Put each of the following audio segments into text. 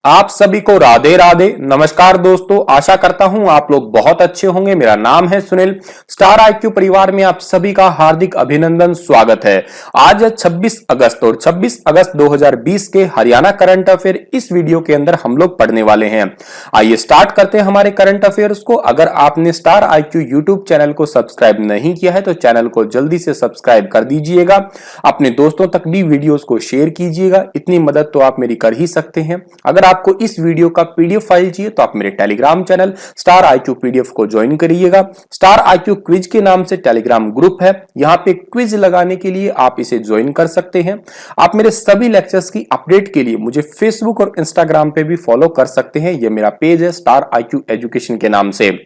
आप सभी को राधे राधे। नमस्कार दोस्तों, आशा करता हूं आप लोग बहुत अच्छे होंगे। मेरा नाम है सुनील। स्टार आईक्यू परिवार में आप सभी का हार्दिक अभिनंदन, स्वागत है। आज है 26 अगस्त और 26 अगस्त 2020 के हरियाणा करंट अफेयर इस वीडियो के अंदर हम लोग पढ़ने वाले हैं। आइए स्टार्ट करते हैं हमारे करंट अफेयर्स को। अगर आपने स्टार आईक्यू यूट्यूब चैनल को सब्सक्राइब नहीं किया है तो चैनल को जल्दी से सब्सक्राइब कर दीजिएगा। अपने दोस्तों तक भी वीडियोस को शेयर कीजिएगा, इतनी मदद तो आप मेरी कर ही सकते हैं। अगर आपको इस वीडियो का पीडीएफ फाइल चाहिए तो आप मेरे Telegram channel star IQ PDF को ज्वाइन करिएगा। स्टार आईक्यू क्विज के नाम से टेलीग्राम ग्रुप है, यहां पे क्विज लगाने के लिए आप इसे ज्वाइन कर सकते हैं। आप मेरे सभी लेक्चर्स की अपडेट के लिए मुझे फेसबुक और इंस्टाग्राम पे भी फॉलो कर सकते हैं। यह मेरा पेज है स्टार आईक्यू एजुकेशन के नाम से।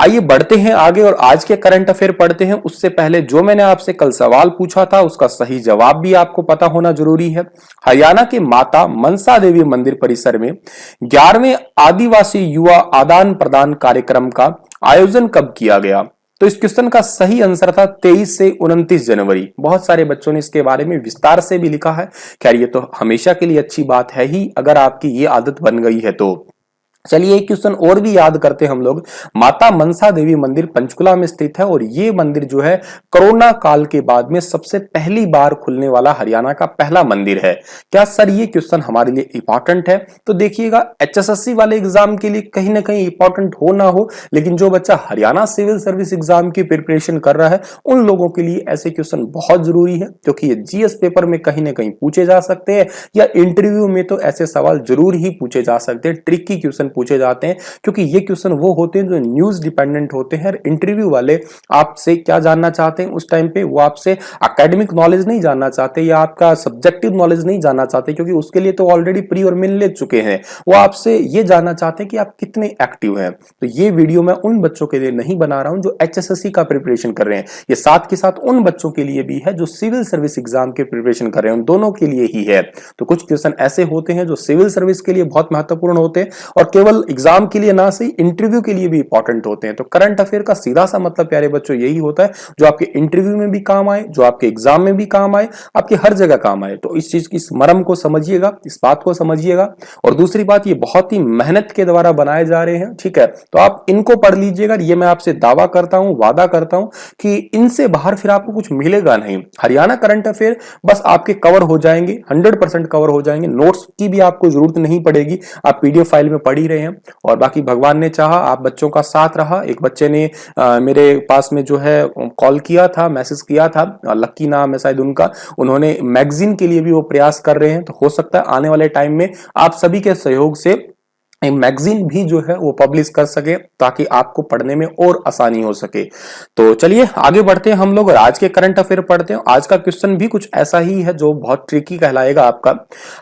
आइए बढ़ते हैं आगे और आज के करंट अफेयर पढ़ते हैं। उससे पहले जो मैंने आपसे कल सवाल पूछा था उसका सही जवाब भी आपको पता होना जरूरी है। हरियाणा के माता मनसा देवी मंदिर परिसर में 11वें आदिवासी युवा आदान प्रदान कार्यक्रम का आयोजन कब किया गया? तो इस क्वेश्चन का सही आंसर था 23 से 29 जनवरी। बहुत सारे बच्चों ने इसके बारे में विस्तार से भी लिखा है। खैर ये तो हमेशा के लिए अच्छी बात है ही अगर आपकी ये आदत बन गई है तो। चलिए एक क्वेश्चन और भी याद करते हैं हम लोग। माता मनसा देवी मंदिर पंचकुला में स्थित है और ये मंदिर जो है कोरोना काल के बाद में सबसे पहली बार खुलने वाला हरियाणा का पहला मंदिर है। क्या सर ये क्वेश्चन हमारे लिए इंपॉर्टेंट है? तो देखिएगा, एचएसएससी वाले एग्जाम के लिए कहीं ना कहीं इंपॉर्टेंट हो ना हो, लेकिन जो बच्चा हरियाणा सिविल सर्विस एग्जाम की प्रिपरेशन कर रहा है उन लोगों के लिए ऐसे क्वेश्चन बहुत जरूरी है, क्योंकि ये जीएस पेपर में कहीं ना कहीं पूछे जा सकते हैं या इंटरव्यू में तो ऐसे सवाल जरूर ही पूछे जा सकते हैं। ट्रिकी क्वेश्चन पूछे जाते हैं, क्योंकि ये क्वेश्चन वो होते हैं जो न्यूज डिपेंडेंट होते हैं। इंटरव्यू वाले आपसे क्या जानना चाहते हैं उस टाइम पे? वो आपसे एकेडमिक नॉलेज नहीं जानना चाहते या आपका सब्जेक्टिव नॉलेज नहीं जानना चाहते, क्योंकि उसके लिए तो ऑलरेडी प्री और मेन ले चुके हैं। वो आपसे ये जानना चाहते हैं कि आप कितने एक्टिव हैं। तो ये वीडियो मैं उन बच्चों के लिए नहीं बना रहा हूं जो एचएसएससी का प्रिपरेशन कर रहे हैं, ये साथ के साथ उन बच्चों के लिए भी है जो सिविल सर्विस एग्जाम के प्रिपरेशन कर रहे हैं, उन दोनों के लिए ही है। तो कुछ क्वेश्चन ऐसे होते हैं जो सिविल सर्विस के लिए बहुत महत्वपूर्ण होते हैं और केवल एग्जाम के लिए ना सही इंटरव्यू के लिए भी इंपॉर्टेंट होते हैं। तो करंट अफेयर का सीधा सा मतलब प्यारे बच्चों यही होता है, जो आपके इंटरव्यू में भी काम आए, जो आपके एग्जाम में भी काम आए, आपके हर जगह काम आए। तो इस चीज की मर्म को समझिएगा, इस बात को समझिएगा। और दूसरी बात, ये बहुत ही मेहनत के द्वारा बनाए जा रहे हैं, ठीक है? तो आप इनको पढ़ लीजिएगा। ये मैं आपसे दावा करता हूं, वादा करता हूं कि इनसे बाहर फिर आपको कुछ मिलेगा नहीं। हरियाणा करंट अफेयर बस आपके कवर हो जाएंगे, 100% कवर हो जाएंगे। नोट्स की भी आपको जरूरत नहीं पड़ेगी, आप पीडीएफ फाइल में पढ़ ही रहे हैं। और बाकी भगवान ने चाहा, आप बच्चों का साथ रहा। एक बच्चे ने मेरे पास में जो है कॉल किया था, मैसेज किया था, लक्की नाम है शायद उनका। उन्होंने मैगजीन के लिए भी वो प्रयास कर रहे हैं। तो हो सकता है आने वाले टाइम में आप सभी के सहयोग से मैगजीन भी जो है वो पब्लिश कर सके, ताकि आपको पढ़ने में और आसानी हो सके। तो चलिए आगे बढ़ते हैं हम लोग और आज के करंट अफेयर पढ़ते हैं। आज का क्वेश्चन भी कुछ ऐसा ही है जो बहुत ट्रिकी कहलाएगा आपका।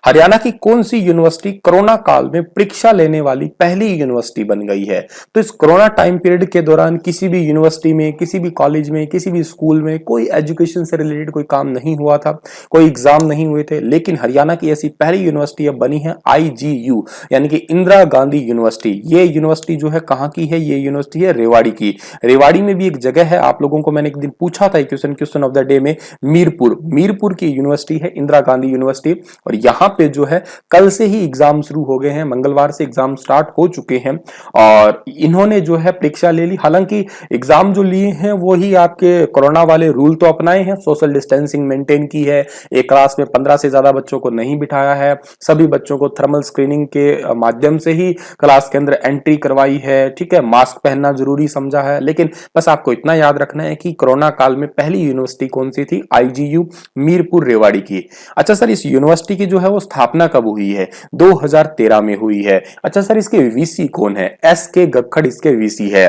हरियाणा की कौन सी यूनिवर्सिटी कोरोना काल में परीक्षा लेने वाली पहली यूनिवर्सिटी बन गई है? तो इस कोरोना टाइम पीरियड के दौरान किसी भी यूनिवर्सिटी में, किसी भी कॉलेज में, किसी भी स्कूल में कोई एजुकेशन से रिलेटेड कोई काम नहीं हुआ था, कोई एग्जाम नहीं हुए थे, लेकिन हरियाणा की ऐसी पहली यूनिवर्सिटी अब बनी है IGU, यानी कि इंदिरा गांधी यूनिवर्सिटी। ये यूनिवर्सिटी जो है कहां की है? ये यूनिवर्सिटी है रेवाड़ी की। रेवाड़ी में भी एक जगह है, आप लोगों को मैंने एक दिन पूछा था क्वेश्चन ऑफ द डे में, मीरपुर की यूनिवर्सिटी है इंदिरा गांधी यूनिवर्सिटी। और यहां पे जो है कल से ही एग्जाम शुरू हो गए हैं, मंगलवार से एग्जाम स्टार्ट हो चुके हैं और इन्होंने जो है परीक्षा ले ली। हालांकि एग्जाम जो लिए हैं वो ही आपके कोरोना वाले रूल तो अपनाए हैं, सोशल डिस्टेंसिंग मेंटेन की है, एक क्लास में 15 से ज्यादा बच्चों को नहीं बिठाया है, सभी बच्चों को थर्मल स्क्रीनिंग के माध्यम से ही क्लास के अंदर एंट्री करवाई है, ठीक है? मास्क पहनना जरूरी समझा है। लेकिन बस आपको इतना याद रखना है कि कोरोना काल में पहली यूनिवर्सिटी कौन सी थी? IGU मीरपुर रेवाड़ी की। अच्छा सर, इस यूनिवर्सिटी की जो है वो स्थापना कब हुई है? 2013 में हुई है। अच्छा सर, इसके वीसी कौन है? SK गक्खड़ इसके वीसी है।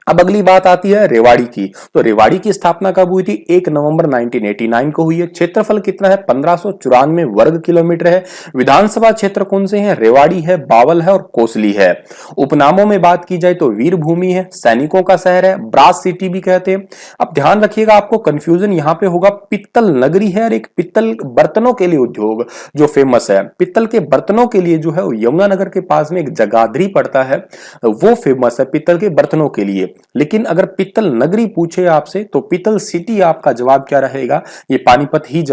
अब अगली बात आती है रेवाड़ी की। तो रेवाड़ी की स्थापना कब हुई थी? 1 नवंबर 1989 को हुई है। क्षेत्रफल कितना है? 1594 वर्ग किलोमीटर है। विधानसभा क्षेत्र कौन से हैं? रेवाड़ी है, बावल है और कोसली है। उपनामों में बात की जाए तो वीर भूमि है, सैनिकों का शहर है, ब्रास सिटी भी कहते हैं। अब ध्यान रखिएगा, आपको कंफ्यूजन यहां पे होगा, पित्तल नगरी है और एक पित्तल बर्तनों के लिए उद्योग जो फेमस है। पित्तल के बर्तनों के लिए जो है यमुनानगर के पास में एक जगाधरी पड़ता है, वो फेमस है पित्तल के बर्तनों के लिए। लेकिन अगर पित्तल नगरी पूछे आपसे तो पित्तल सिटी आपका जवाब क्या रहेगा? ये पानीपत ही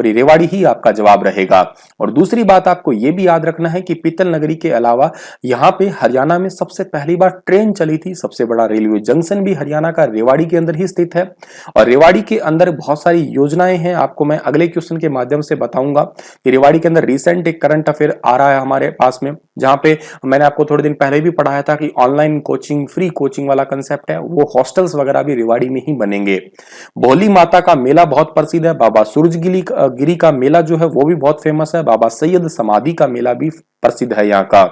रेवाड़ी ही आपका जवाब रहेगा। और दूसरी बात आपको ये भी याद रखना है कि पित्तल नगरी के अलावा यहाँ पे हरियाणा में सबसे पहली बार ट्रेन चली थी। सबसे बड़ा रेलवे जंक्शन भी हरियाणा का रेवाड़ी के अंदर ही स्थित है और रेवाड़ी के अंदर बहुत सारी योजनाएं हैं। आपको मैं अगले क्वेश्चन के माध्यम से बताऊंगा कि रेवाड़ी के अंदर रिसेंट एक करंट अफेयर आ रहा है हमारे पास में, जहां पे मैंने आपको थोड़े दिन पहले भी पढ़ाया था कि ऑनलाइन कोचिंग, फ्री कोचिंग वाला कंसेप्ट है, वो हॉस्टल्स वगैरह भी रेवाड़ी में ही बनेंगे। भोली माता का मेला बहुत प्रसिद्ध है। बाबा सूरजगिरी गिरी का मेला जो है वो भी बहुत फेमस है। बाबा सैयद समाधि का मेला भी प्रसिद्ध है यहाँ का।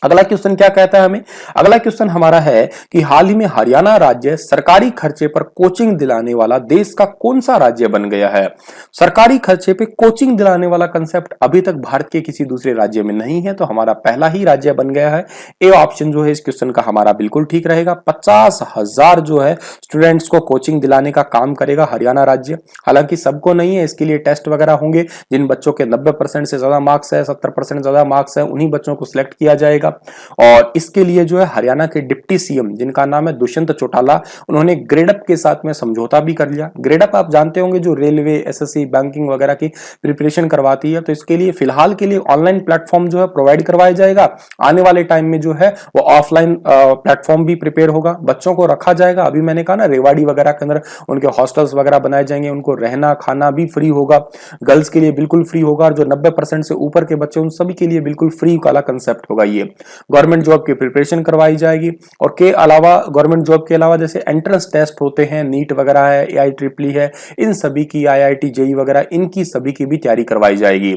अगला क्वेश्चन क्या कहता है हमें? अगला क्वेश्चन हमारा है कि हाल ही में हरियाणा राज्य सरकारी खर्चे पर कोचिंग दिलाने वाला देश का कौन सा राज्य बन गया है? सरकारी खर्चे पे कोचिंग दिलाने वाला कंसेप्ट अभी तक भारत के किसी दूसरे राज्य में नहीं है, तो हमारा पहला ही राज्य बन गया है। ए ऑप्शन जो है इस क्वेश्चन का हमारा बिल्कुल ठीक रहेगा। 50,000 जो है स्टूडेंट्स को कोचिंग दिलाने का काम करेगा हरियाणा राज्य। हालांकि सबको नहीं है, इसके लिए टेस्ट वगैरह होंगे। जिन बच्चों के 90% से ज्यादा मार्क्स है, 70% ज्यादा मार्क्स है, उन्हीं बच्चों को सिलेक्ट किया जाएगा। और इसके लिए जो है हरियाणा के डिप्टी सीएम जिनका नाम है दुष्यंत चौटाला, उन्होंने ग्रेडअप के साथ में समझौता भी कर लिया। ग्रेडअप आप जानते होंगे जो रेलवे, एसएससी, बैंकिंग वगैरह की प्रिपरेशन करवाती है, तो इसके लिए फिलहाल के लिए ऑनलाइन प्लेटफॉर्म जो है प्रोवाइड करवाया जाएगा। आने वाले टाइम में जो है वो ऑफलाइन प्लेटफॉर्म भी प्रिपेयर होगा, बच्चों को रखा जाएगा। अभी मैंने कहा ना रेवाड़ी वगैरह के अंदर उनके हॉस्टल्स वगैरह बनाए जाएंगे, उनको रहना खाना भी फ्री होगा, गर्ल्स के लिए बिल्कुल फ्री होगा, और जो 90% से ऊपर के बच्चे उन सभी के लिए बिल्कुल फ्री वाला कंसेप्ट होगा। ये गवर्नमेंट जॉब की प्रिपरेशन करवाई जाएगी। और के अलावा गवर्नमेंट जॉब के अलावा जैसे एंट्रेंस टेस्ट होते हैं, नीट वगैरह है, AIEEE है, इन सभी की, IIT JEE वगैरह, इनकी सभी की भी तैयारी करवाई जाएगी।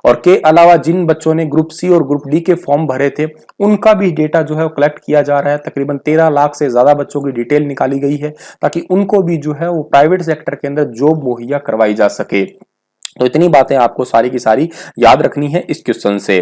और के अलावा जिन बच्चों ने ग्रुप सी और ग्रुप डी के फॉर्म भरे थे उनका भी डेटा जो है कलेक्ट किया जा रहा है। तकरीबन 13 लाख से ज्यादा बच्चों की डिटेल निकाली गई है ताकि उनको भी जो है वो प्राइवेट सेक्टर के अंदर जॉब मुहैया करवाई जा सके। तो इतनी बातें आपको सारी की सारी याद रखनी है इस क्वेश्चन से।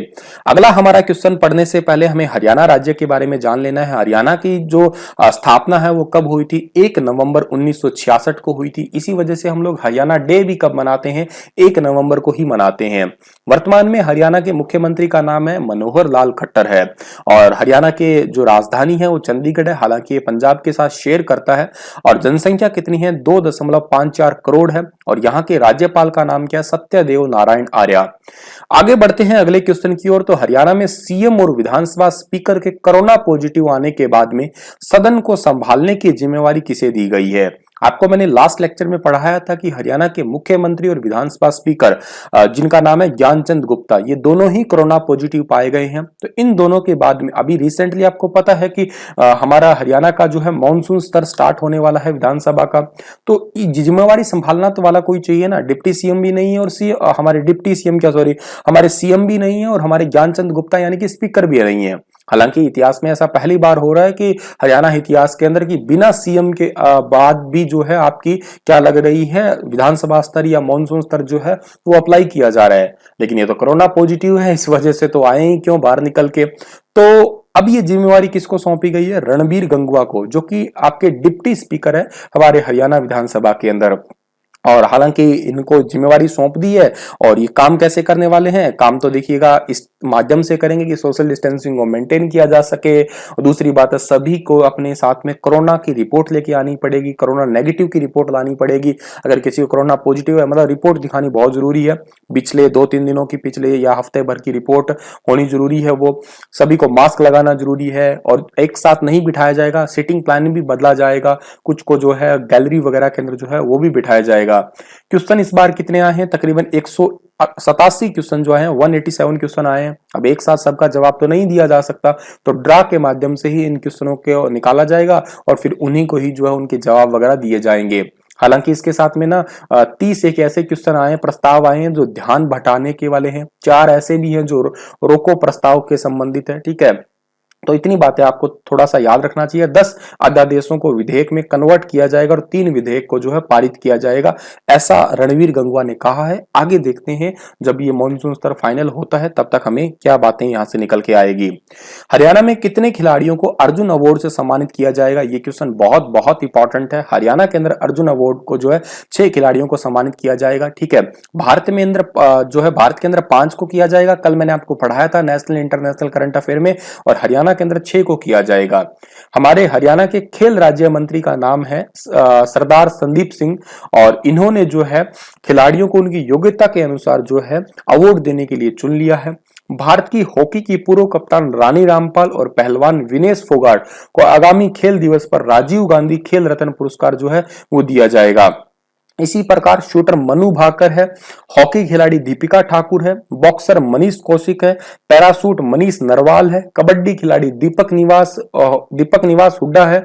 अगला हमारा क्वेश्चन पढ़ने से पहले हमें हरियाणा राज्य के बारे में जान लेना है। हरियाणा की जो स्थापना है वो कब हुई थी? 1 नवंबर 1966 को हुई थी। इसी वजह से हम लोग हरियाणा डे भी कब मनाते हैं? 1 नवंबर को ही मनाते हैं। वर्तमान में हरियाणा के मुख्यमंत्री का नाम है मनोहर लाल खट्टर है और हरियाणा के जो राजधानी है वो चंडीगढ़ है। हालांकि ये पंजाब के साथ शेयर करता है और जनसंख्या कितनी है? 2.54 करोड़ है। और यहाँ के राज्यपाल का नाम क्या? सत्यदेव नारायण आर्य। आगे बढ़ते हैं अगले क्वेश्चन की ओर। तो हरियाणा में सीएम और विधानसभा स्पीकर के कोरोना पॉजिटिव आने के बाद में सदन को संभालने की जिम्मेवारी किसे दी गई है? आपको मैंने लास्ट लेक्चर में पढ़ाया था कि हरियाणा के मुख्यमंत्री और विधानसभा स्पीकर जिनका नाम है ज्ञानचंद गुप्ता, ये दोनों ही कोरोना पॉजिटिव पाए गए हैं। तो इन दोनों के बाद में अभी रिसेंटली आपको पता है कि हमारा हरियाणा का जो है मानसून स्तर स्टार्ट होने वाला है विधानसभा का। तो जिम्मेवारी संभालना तो वाला कोई चाहिए ना। डिप्टी सीएम भी नहीं है और हमारे डिप्टी सीएम क्या सॉरी हमारे सीएम भी नहीं है और हमारे ज्ञानचंद गुप्ता यानी कि स्पीकर भी नहीं है। हालांकि इतिहास में ऐसा पहली बार हो रहा है कि हरियाणा इतिहास के अंदर कि बिना सीएम के बाद भी जो है आपकी क्या लग रही है विधानसभा स्तर या मॉनसून स्तर जो है वो अप्लाई किया जा रहा है। लेकिन ये तो कोरोना पॉजिटिव है, इस वजह से तो आए ही क्यों बाहर निकल के। तो अब ये जिम्मेवारी किसको सौंपी गई है? रणबीर गंगवा को, जो कि आपके डिप्टी स्पीकर है हमारे हरियाणा विधानसभा के अंदर। और हालांकि इनको जिम्मेवारी सौंप दी है और ये काम कैसे करने वाले हैं? काम तो देखिएगा इस माध्यम से करेंगे कि सोशल डिस्टेंसिंग को मेंटेन किया जा सके। और दूसरी बात है सभी को अपने साथ में कोरोना की रिपोर्ट लेके आनी पड़ेगी, कोरोना नेगेटिव की रिपोर्ट लानी पड़ेगी। अगर किसी को कोरोना पॉजिटिव है मतलब रिपोर्ट दिखानी बहुत जरूरी है। पिछले 2-3 दिनों की, पिछले या हफ्ते भर की रिपोर्ट होनी जरूरी है। वो सभी को मास्क लगाना जरूरी है और एक साथ नहीं बिठाया जाएगा, सीटिंग प्लान भी बदला जाएगा। कुछ को जो है गैलरी वगैरह के अंदर जो है वो भी बिठाया जाएगा। क्वेश्चन इस बार कितने आए हैं? तकरीबन 187 क्वेश्चन जो है 187 क्वेश्चन आए हैं। अब एक साथ सबका जवाब तो नहीं दिया जा सकता, तो ड्रा के माध्यम से ही इन क्वेश्चनों को निकाला जाएगा और फिर उन्हीं को ही जो है उनके जवाब वगैरह दिए जाएंगे। हालांकि इसके साथ में ना 30 एक ऐसे क्वेश्चन आए, प्रस्ताव आए हैं जो ध्यान भटाने के वाले हैं। 4 ऐसे भी हैं जो रोको प्रस्ताव के संबंधित है। ठीक है, तो इतनी बातें आपको थोड़ा सा याद रखना चाहिए। 10 अध्यादेशों को विधेयक में कन्वर्ट किया जाएगा और 3 विधेयक को जो है पारित किया जाएगा, ऐसा रणवीर गंगवा ने कहा है। आगे देखते हैं जब ये मॉनसून स्तर फाइनल होता है तब तक हमें क्या बातें यहां से निकल के आएगी। हरियाणा में कितने खिलाड़ियों को अर्जुन अवार्ड से सम्मानित किया जाएगा? ये क्वेश्चन बहुत बहुत इंपॉर्टेंट है। हरियाणा के अंदर अर्जुन अवार्ड को जो है 6 खिलाड़ियों को सम्मानित किया जाएगा। ठीक है, भारत में अंदर जो है भारत के अंदर 5 को किया जाएगा। कल मैंने आपको पढ़ाया था नेशनल इंटरनेशनल करंट अफेयर में। और हरियाणा हरियाणा के अंदर 6 को किया जाएगा। हमारे हरियाणा के खेल राज्य मंत्री का नाम है सरदार संदीप सिंह, और इन्होंने जो है खिलाड़ियों को उनकी योग्यता के अनुसार जो है अवार्ड देने के लिए चुन लिया है। भारत की हॉकी की पूर्व कप्तान रानी रामपाल और पहलवान विनेश फोगाट को आगामी खेल दिवस पर राजीव गांधी खेल रत्न पुरस्कार जो है वो दिया जाएगा। इसी प्रकार शूटर मनु भाकर है, हॉकी खिलाड़ी दीपिका ठाकुर है, बॉक्सर मनीष कौशिक है, पैराशूट मनीष नरवाल है, कबड्डी खिलाड़ी दीपक निवास हुड्डा है,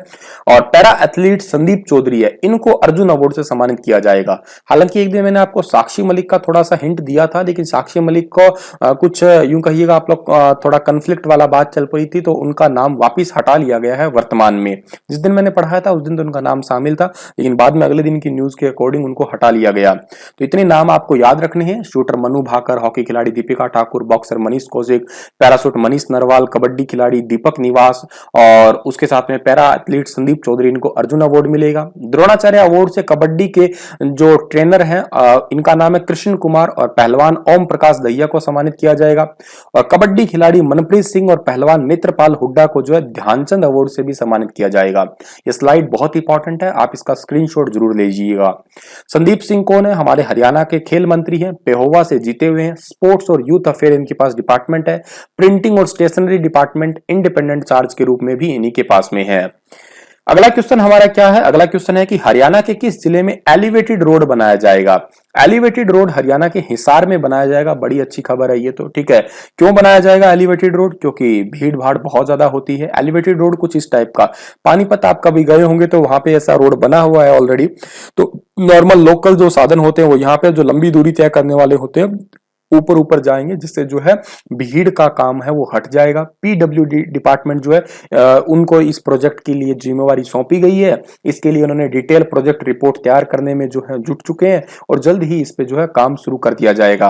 और पैरा एथलीट संदीप चौधरी है। इनको अर्जुन अवार्ड से सम्मानित किया जाएगा। हालांकि एक दिन मैंने आपको साक्षी मलिक का थोड़ा सा हिंट दिया था, लेकिन साक्षी मलिक को कुछ यूं कहिएगा आप लोग थोड़ा कंफ्लिक्ट वाला बात चल पड़ी थी, तो उनका नाम वापिस हटा लिया गया है वर्तमान में। जिस दिन मैंने पढ़ाया था उस दिन तो उनका नाम शामिल था, लेकिन बाद में अगले दिन की न्यूज के अकॉर्डिंग उनको हटा लिया गया। तो इतने नाम आपको याद रखने हैं, शूटर मनु भाकर, हॉकी खिलाड़ी दीपिका ठाकुर, बॉक्सर मनीष कौशिक, पैराशूट मनीष नरवाल, कबड्डी खिलाड़ी दीपक निवास, और उसके साथ में पैरा एथलीट संदीप चौधरी, इनको अर्जुन अवार्ड मिलेगा। द्रोणाचार्य अवार्ड से कबड्डी के जो ट्रेनर हैं इनका नाम है कृष्ण कुमार, और पहलवान ओम प्रकाश दहिया को सम्मानित किया जाएगा। और कबड्डी खिलाड़ी मनप्रीत सिंह और पहलवान नेत्रपाल हुड्डा को जो है ध्यानचंद अवार्ड से भी सम्मानित किया जाएगा। ये स्लाइड बहुत इंपॉर्टेंट है, आप इसका स्क्रीनशॉट जरूर ले लीजिएगा। संदीप सिंह कौन है? हमारे हरियाणा के खेल मंत्री हैं, पेहोवा से जीते हुए हैं, स्पोर्ट्स और यूथ अफेयर इनके पास डिपार्टमेंट है, प्रिंटिंग और स्टेशनरी डिपार्टमेंट इंडिपेंडेंट चार्ज के रूप में भी इन्हीं के पास में है। अगला क्वेश्चन हमारा क्या है? अगला क्वेश्चन है कि हरियाणा के किस जिले में एलिवेटेड रोड बनाया जाएगा? एलिवेटेड रोड हरियाणा के हिसार में बनाया जाएगा। बड़ी अच्छी खबर है ये तो, ठीक है। क्यों बनाया जाएगा एलिवेटेड रोड? क्योंकि भीड़ भाड़ बहुत ज्यादा होती है। एलिवेटेड रोड कुछ इस टाइप का, पानीपत आप कभी गए होंगे तो वहां पे ऐसा रोड बना हुआ है ऑलरेडी। तो नॉर्मल लोकल जो साधन होते हैं वो यहाँ पे जो लंबी दूरी तय करने वाले होते हैं ऊपर ऊपर जाएंगे, जिससे जो है भीड़ का काम है वो हट जाएगा। पीडब्ल्यूडी डिपार्टमेंट जो है उनको इस प्रोजेक्ट के लिए जिम्मेवारी सौंपी गई है। इसके लिए उन्होंने डिटेल प्रोजेक्ट रिपोर्ट तैयार करने में जो है जुट चुके हैं, और जल्द ही इस पे जो है काम शुरू कर दिया जाएगा।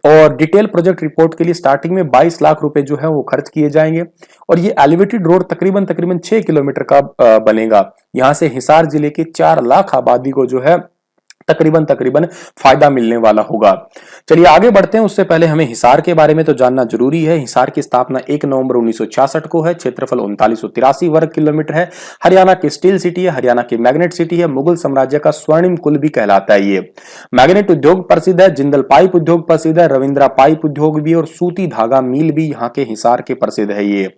और डिटेल प्रोजेक्ट रिपोर्ट के लिए स्टार्टिंग में 22 लाख रुपए जो है वो खर्च किए जाएंगे। और ये एलिवेटेड रोड तकरीबन 6 किलोमीटर का बनेगा। यहां से हिसार जिले की 4 लाख आबादी को जो है तकरीबन फायदा मिलने वाला होगा। चलिए आगे बढ़ते हैं, उससे पहले हमें हिसार के बारे में तो जानना जरूरी है। हिसार की स्थापना 1 नवंबर 1966 को है। क्षेत्रफल 3983 वर्ग किलोमीटर है। हरियाणा की स्टील सिटी है, हरियाणा की मैग्नेट सिटी है, मुगल साम्राज्य का स्वर्णिम कुल भी कहलाता है। ये मैग्नेट उद्योग प्रसिद्ध है, जिंदल पाइप उद्योग प्रसिद्ध है, रविंद्रा पाइप उद्योग भी, और सूती धागा मिल भी यहाँ के हिसार के प्रसिद्ध है। ये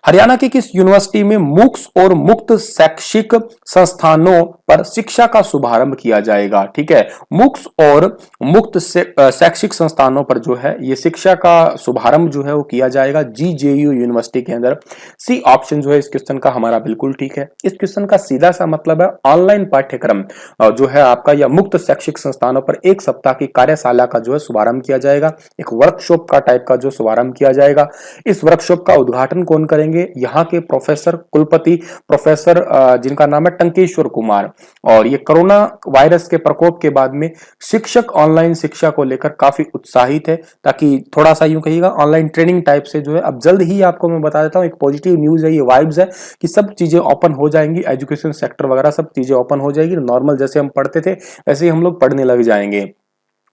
हरियाणा की किस यूनिवर्सिटी में मूक्स और मुक्त शैक्षिक संस्थानों पर शिक्षा का शुभारंभ किया जाएगा? ठीक है, मूक्स और मुक्त शैक्षिक संस्थानों पर जो है ये शिक्षा का शुभारंभ जो है वो किया जाएगा जीजेयू यूनिवर्सिटी के अंदर। सी ऑप्शन जो है इस क्वेश्चन का हमारा बिल्कुल ठीक है। इस क्वेश्चन का सीधा सा मतलब है ऑनलाइन पाठ्यक्रम जो है आपका, या मुक्त शैक्षिक संस्थानों पर 1 सप्ताह की कार्यशाला का जो है शुभारंभ किया जाएगा। एक वर्कशॉप का टाइप का जो शुभारंभ किया जाएगा। इस वर्कशॉप का उद्घाटन कौन करेंगे? यहाँ के प्रोफेसर कुलपति प्रोफेसर जिनका नाम है टंकेश्वर कुमार। और ये कोरोना वायरस के प्रकोप के बाद में शिक्षक ऑनलाइन शिक्षा को लेकर काफी उत्साहित है, ताकि थोड़ा सा यूं कहिएगा ऑनलाइन ट्रेनिंग टाइप से जो है अब जल्द ही आपको मैं बता देता हूँ, एक पॉजिटिव न्यूज है, ये वाइब्स है कि सब चीजें ओपन हो जाएंगी, एजुकेशन सेक्टर वगैरह सब चीजें ओपन हो जाएगी। नॉर्मल जैसे हम पढ़ते थे वैसे ही हम लोग पढ़ने लग जाएंगे।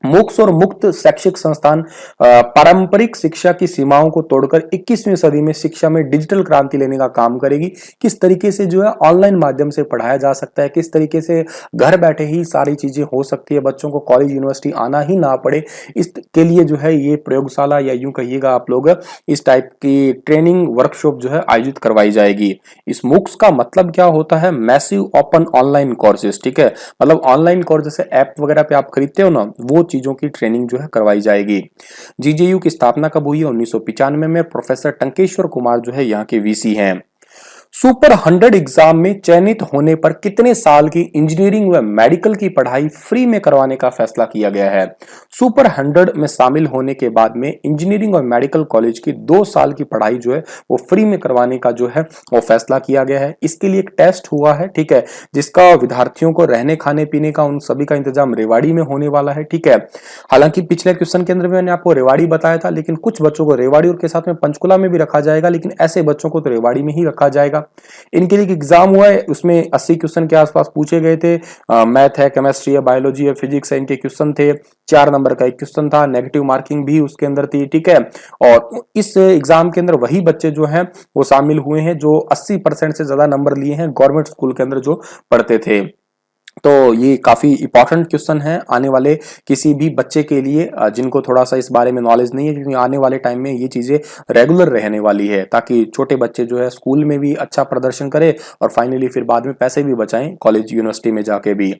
मूक्स और मुक्त शैक्षिक संस्थान पारंपरिक शिक्षा की सीमाओं को तोड़कर 21वीं सदी में शिक्षा में डिजिटल क्रांति लेने का काम करेगी। किस तरीके से जो है ऑनलाइन माध्यम से पढ़ाया जा सकता है, किस तरीके से घर बैठे ही सारी चीजें हो सकती है, बच्चों को कॉलेज यूनिवर्सिटी आना ही ना पड़े, इसके लिए जो है ये प्रयोगशाला या यूं कहिएगा आप लोग इस टाइप की ट्रेनिंग वर्कशॉप जो है आयोजित करवाई जाएगी। इस मूक्स का मतलब क्या होता है? Massive open online courses. ठीक है, मतलब ऑनलाइन कोर्स जैसे ऐप वगैरह पे आप खरीदते हो ना, वो चीजों की ट्रेनिंग जो है करवाई जाएगी। जीजेयू की स्थापना कब हुई है? 1995 में। प्रोफेसर टंकेश्वर कुमार जो है यहाँ के वीसी हैं। सुपर 100 एग्जाम में चयनित होने पर कितने साल की इंजीनियरिंग व मेडिकल की पढ़ाई फ्री में करवाने का फैसला किया गया है? सुपर 100 में शामिल होने के बाद में इंजीनियरिंग और मेडिकल कॉलेज की 2 साल की पढ़ाई जो है वो फ्री में करवाने का जो है वो फैसला किया गया है। इसके लिए एक टेस्ट हुआ है, ठीक है, जिसका विद्यार्थियों को रहने खाने पीने का उन सभी का इंतजाम रेवाड़ी में होने वाला है। ठीक है, हालांकि पिछले क्वेश्चन के अंदर मैंने आपको रेवाड़ी बताया था, लेकिन कुछ बच्चों को रेवाड़ी और के साथ में पंचकुला में भी रखा जाएगा, लेकिन ऐसे बच्चों को तो रेवाड़ी में ही रखा जाएगा। जाएगा। इनके लिए एग्जाम हुआ है, उसमें 80 क्वेश्चन के आसपास पूछे गए थे। मैथ है, केमिस्ट्री है, बायोलॉजी है, फिजिक्स है, इनके क्वेश्चन थे। 4 नंबर का एक क्वेश्चन था, नेगेटिव मार्किंग भी उसके अंदर थी, ठीक है। और इस एग्जाम के अंदर वही बच्चे जो हैं वो शामिल हुए हैं जो 80% से ज्यादा नंबर लिए हैं गवर्नमेंट स्कूल के अंदर जो पढ़ते थे। तो ये काफी इंपॉर्टेंट क्वेश्चन है आने वाले किसी भी बच्चे के लिए जिनको थोड़ा सा इस बारे में नॉलेज नहीं है, क्योंकि आने वाले टाइम में ये चीजें रेगुलर रहने वाली है, ताकि छोटे बच्चे जो है स्कूल में भी अच्छा प्रदर्शन करें और फाइनली फिर बाद में पैसे भी बचाएं कॉलेज यूनिवर्सिटी में जाके भी।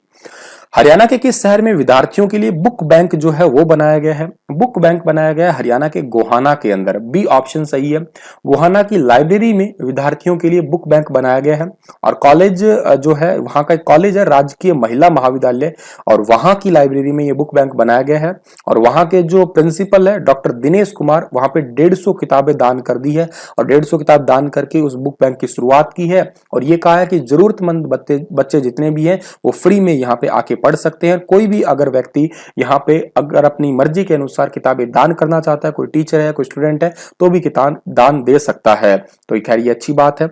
हरियाणा के किस शहर में विद्यार्थियों के लिए बुक बैंक जो है वो बनाया गया है? बुक बैंक बनाया गया है हरियाणा के गोहाना के अंदर। बी ऑप्शन सही है। गोहाना की लाइब्रेरी में विद्यार्थियों के लिए बुक बैंक बनाया गया है। और कॉलेज जो है वहां का एक कॉलेज है राजकीय महिला महाविद्यालय, और वहां की लाइब्रेरी में ये बुक बैंक बनाया गया है। और वहां के जो प्रिंसिपल है डॉक्टर दिनेश कुमार, वहां पे 150 किताबें दान कर दी है और 150 किताब दान करके उस बुक बैंक की शुरुआत की है। और ये कहा है कि जरूरतमंद बच्चे जितने भी हैं वो फ्री में यहाँ पे आके पढ़ सकते हैं। कोई भी अगर व्यक्ति यहाँ पे अगर अपनी मर्जी के अनुसार किताबें दान करना चाहता है, कोई टीचर है, कोई स्टूडेंट है, तो भी किताब दान दे सकता है। तो खैर ये अच्छी बात है।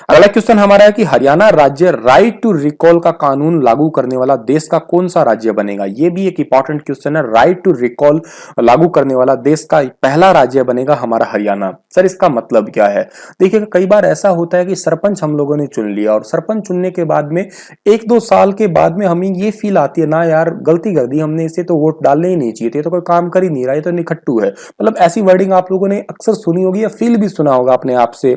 अगला क्वेश्चन हमारा है कि हरियाणा राज्य राइट टू रिकॉल का कानून लागू करने वाला देश का कौन सा राज्य बनेगा? ये भी एक इंपॉर्टेंट क्वेश्चन है। राइट टू रिकॉल लागू करने वाला देश का पहला राज्य बनेगा हमारा हरियाणा। सर इसका मतलब क्या है? देखिए कई बार ऐसा होता है कि सरपंच हम लोगों ने चुन लिया और सरपंच चुनने के बाद में 1-2 साल के बाद में हमें ये फील आती है ना यार गलती कर दी हमने, इसे तो वोट डालने ही नहीं चाहिए थे, तो कोई काम कर ही नहीं रहा है, तो निखट्टू है। मतलब ऐसी वर्डिंग आप लोगों ने अक्सर सुनी होगी या फील भी सुना होगा, अपने आप से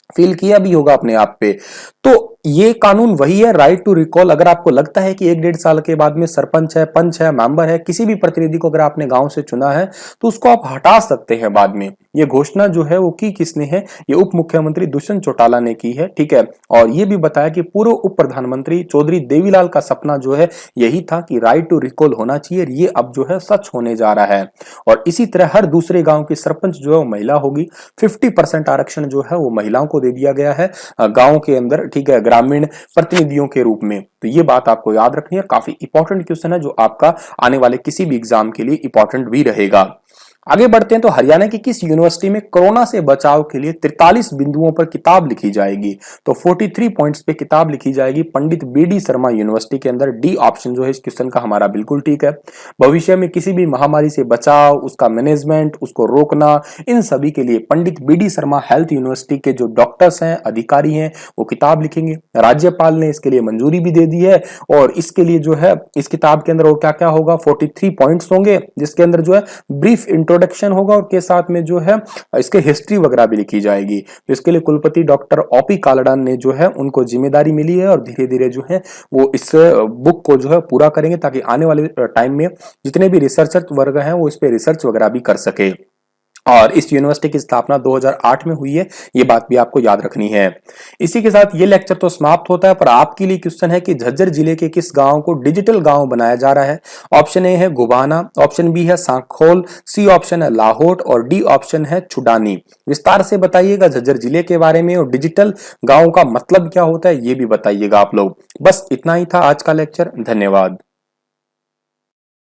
फील किया भी होगा अपने आप पे। तो ये कानून वही है राइट टू रिकॉल। अगर आपको लगता है कि 1-1.5 साल के बाद में सरपंच है, पंच है, मेंबर है, किसी भी प्रतिनिधि को अगर आपने गांव से चुना है तो उसको आप हटा सकते हैं बाद में। ये घोषणा जो है वो की किसने है? ये उप मुख्यमंत्री दुष्यंत चौटाला ने की है, ठीक है। और ये भी बताया कि पूर्व उप प्रधानमंत्री चौधरी देवीलाल का सपना जो है यही था कि राइट टू रिकॉल होना चाहिए। ये अब जो है सच होने जा रहा है। और इसी तरह हर दूसरे गांव की सरपंच जो है वो महिला होगी। 50% आरक्षण जो है वो महिलाओं को दे दिया गया है गांव के अंदर, ठीक है, ग्रामीण प्रतिनिधियों के रूप में। तो ये बात आपको याद रखनी है, काफी इंपॉर्टेंट क्वेश्चन है जो आपका आने वाले किसी भी एग्जाम के लिए इंपॉर्टेंट भी रहेगा। आगे बढ़ते हैं तो हरियाणा की किस यूनिवर्सिटी में कोरोना से बचाव के लिए 43 बिंदुओं पर किताब लिखी जाएगी? तो 43 पॉइंट्स पे किताब लिखी जाएगी पंडित बीडी शर्मा यूनिवर्सिटी के अंदर। डी ऑप्शन जो है इस क्वेश्चन का हमारा बिल्कुल ठीक है। भविष्य में किसी भी महामारी से बचाव, उसका मैनेजमेंट, उसको रोकना, इन सभी के लिए पंडित बीडी शर्मा हेल्थ यूनिवर्सिटी के जो डॉक्टर्स हैं, अधिकारी हैं, वो किताब लिखेंगे। राज्यपाल ने इसके लिए मंजूरी भी दे दी है। और इसके लिए जो है इस किताब के अंदर वो क्या क्या होगा, 43 पॉइंट्स होंगे, जिसके अंदर जो है ब्रीफ इंट्रोडक्शन होगा और के साथ में जो है इसके हिस्ट्री वगैरह भी लिखी जाएगी। तो इसके लिए कुलपति डॉक्टर ओपी कालडान ने जो है उनको जिम्मेदारी मिली है और धीरे धीरे जो है वो इस बुक को जो है पूरा करेंगे, ताकि आने वाले टाइम में जितने भी रिसर्चर वर्ग हैं वो इस पे रिसर्च वगैरह भी कर सके। और इस यूनिवर्सिटी की स्थापना 2008 में हुई है, ये बात भी आपको याद रखनी है। इसी के साथ ये लेक्चर तो समाप्त होता है, पर आपके लिए क्वेश्चन है कि झज्जर जिले के किस गांव को डिजिटल गांव बनाया जा रहा है? ऑप्शन ए है गुबाना, ऑप्शन बी है सांखोल, सी ऑप्शन है लाहौट और डी ऑप्शन है छुडानी। विस्तार से बताइएगा झज्जर जिले के बारे में, और डिजिटल गांव का मतलब क्या होता है ये भी बताइएगा आप लोग। बस इतना ही था आज का लेक्चर। धन्यवाद।